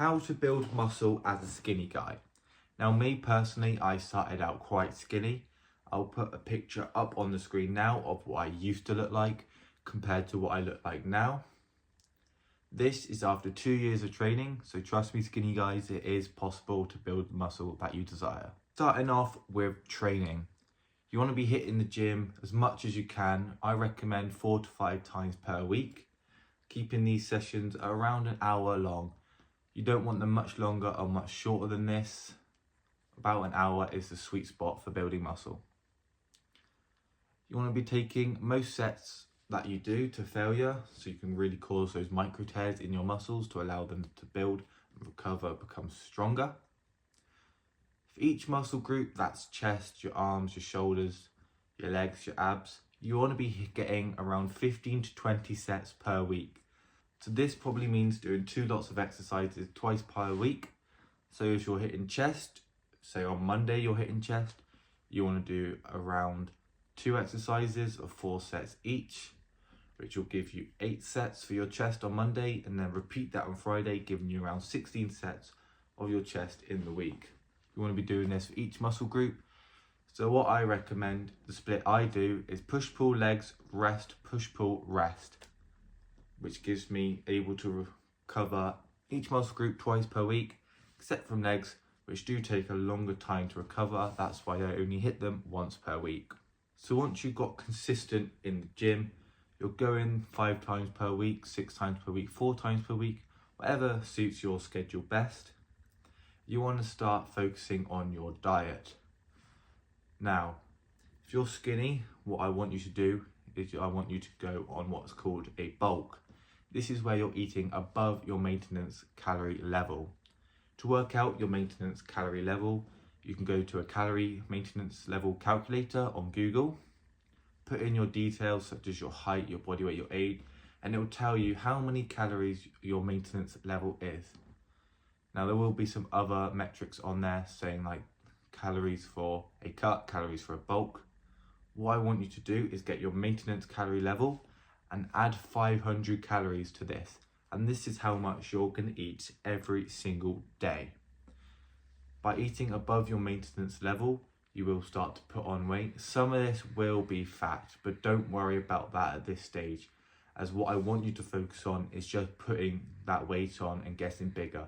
How to build muscle as a skinny guy. Now me personally, I started out quite skinny. I'll put a picture up on the screen now of what I used to look like compared to what I look like now. This is after 2 years of training, so trust me skinny guys, it is possible to build the muscle that you desire. Starting off with training. You want to be hitting the gym as much as you can. I recommend 4 to 5 times per week, keeping these sessions around an hour long. You don't want them much longer or much shorter than this. About an hour is the sweet spot for building muscle. You want to be taking most sets that you do to failure, so you can really cause those micro tears in your muscles to allow them to build and recover, become stronger. For each muscle group, that's chest, your arms, your shoulders, your legs, your abs, you want to be getting around 15 to 20 sets per week. So this probably means doing 2 lots of exercises twice per week. So if you're hitting chest, say on Monday you're hitting chest, you want to do around 2 exercises of 4 sets each, which will give you 8 sets for your chest on Monday, and then repeat that on Friday, giving you around 16 sets of your chest in the week. You want to be doing this for each muscle group. So what I recommend, the split I do is push, pull, legs, rest, push, pull, rest, which gives me able to cover each muscle group twice per week, except from legs, which do take a longer time to recover. That's why I only hit them once per week. So once you've got consistent in the gym, you're going 5 times per week, 6 times per week, 4 times per week, whatever suits your schedule best. You want to start focusing on your diet. Now, if you're skinny, what I want you to do is I want you to go on what's called a bulk. This is where you're eating above your maintenance calorie level. To work out your maintenance calorie level, you can go to a calorie maintenance level calculator on Google, put in your details such as your height, your body weight, your age, and it will tell you how many calories your maintenance level is. Now there will be some other metrics on there saying like calories for a cut, calories for a bulk. What I want you to do is get your maintenance calorie level and add 500 calories to this. And this is how much you're going to eat every single day. By eating above your maintenance level, you will start to put on weight. Some of this will be fat, but don't worry about that at this stage, as what I want you to focus on is just putting that weight on and getting bigger.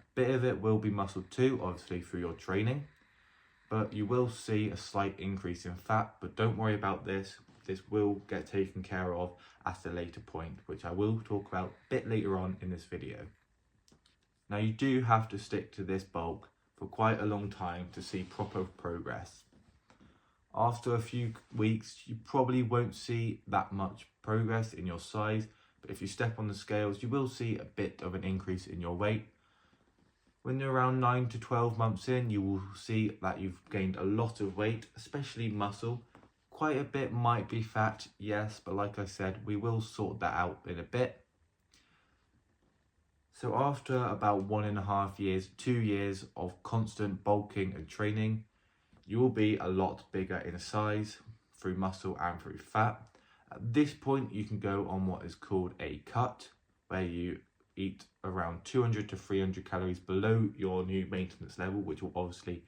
A bit of it will be muscle too, obviously through your training, but you will see a slight increase in fat, but don't worry about this. This will get taken care of at a later point, which I will talk about a bit later on in this video. Now you do have to stick to this bulk for quite a long time to see proper progress. After a few weeks, you probably won't see that much progress in your size, but if you step on the scales, you will see a bit of an increase in your weight. When you're around 9 to 12 months in, you will see that you've gained a lot of weight, especially muscle. Quite a bit might be fat, yes, but like I said, we will sort that out in a bit. So after about 1.5 years, 2 years of constant bulking and training, you will be a lot bigger in size through muscle and through fat. At this point, you can go on what is called a cut, where you eat around 200 to 300 calories below your new maintenance level, which will obviously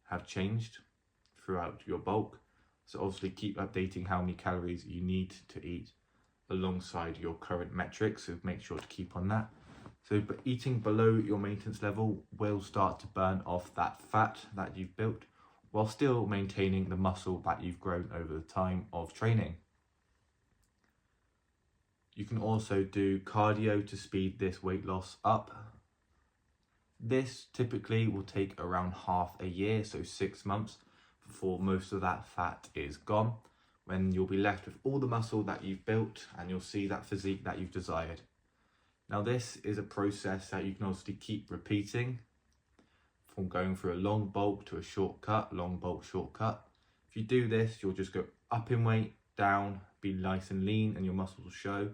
have changed throughout your bulk. So obviously keep updating how many calories you need to eat alongside your current metrics, so make sure to keep on that. So eating below your maintenance level will start to burn off that fat that you've built while still maintaining the muscle that you've grown over the time of training. You can also do cardio to speed this weight loss up. This typically will take around half a year, so 6 months, before most of that fat is gone, when you'll be left with all the muscle that you've built and you'll see that physique that you've desired. Now this is a process that you can obviously keep repeating, from going through a long bulk to a short cut, long bulk, short cut. If you do this, you'll just go up in weight, down, be nice and lean, and your muscles will show.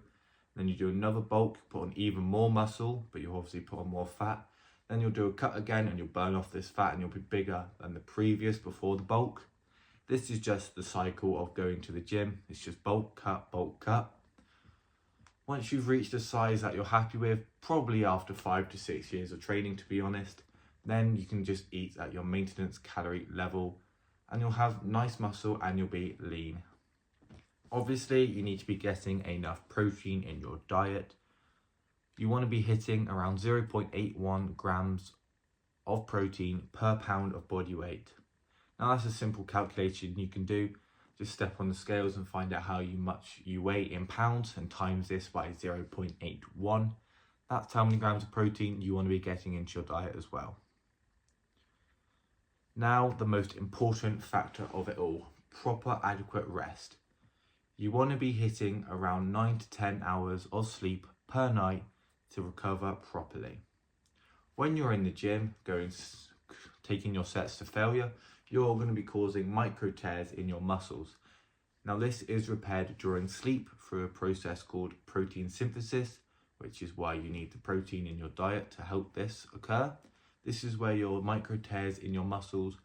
Then you do another bulk, put on even more muscle, but you'll obviously put on more fat. Then you'll do a cut again and you'll burn off this fat and you'll be bigger than the previous before the bulk. This is just the cycle of going to the gym. It's just bulk, cut, bulk, cut. Once you've reached a size that you're happy with, probably after 5 to 6 years of training to be honest, then you can just eat at your maintenance calorie level and you'll have nice muscle and you'll be lean. Obviously, you need to be getting enough protein in your diet. You want to be hitting around 0.81 grams of protein per pound of body weight. Now that's a simple calculation you can do. Just step on the scales and find out how much you weigh in pounds and times this by 0.81. That's how many grams of protein you want to be getting into your diet as well. Now the most important factor of it all, proper adequate rest. You want to be hitting around 9 to 10 hours of sleep per night to recover properly. When you're in the gym, taking your sets to failure, you're going to be causing micro tears in your muscles. Now this is repaired during sleep through a process called protein synthesis, which is why you need the protein in your diet to help this occur. This is where your micro tears in your muscles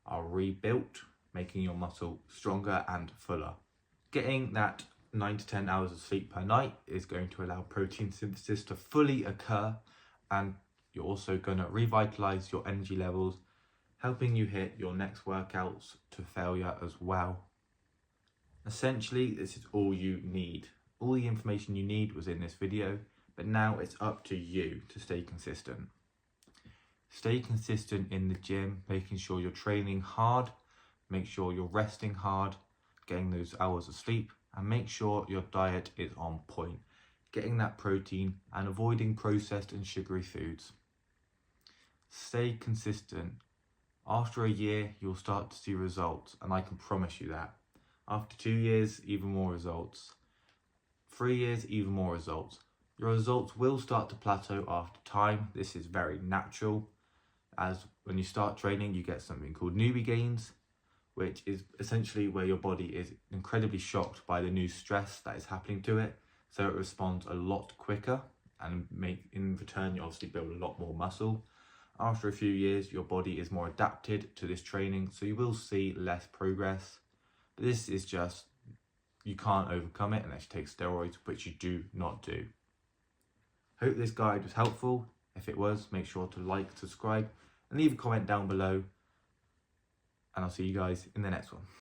are rebuilt, making your muscle stronger and fuller. Getting that 9 to 10 hours of sleep per night is going to allow protein synthesis to fully occur, and you're also going to revitalize your energy levels, helping you hit your next workouts to failure as well. Essentially, this is all you need. All the information you need was in this video, but now it's up to you to stay consistent. Stay consistent in the gym, making sure you're training hard, make sure you're resting hard, getting those hours of sleep, and make sure your diet is on point, getting that protein and avoiding processed and sugary foods. Stay consistent. After a year, you'll start to see results, and I can promise you that. After 2 years, even more results. 3 years, even more results. Your results will start to plateau after time. This is very natural, as when you start training, you get something called newbie gains, which is essentially where your body is incredibly shocked by the new stress that is happening to it. So it responds a lot quicker, and in return, you obviously build a lot more muscle. After a few years, your body is more adapted to this training, so you will see less progress. But this is just, you can't overcome it unless you take steroids, which you do not do. Hope this guide was helpful. If it was, make sure to like, subscribe, and leave a comment down below. And I'll see you guys in the next one.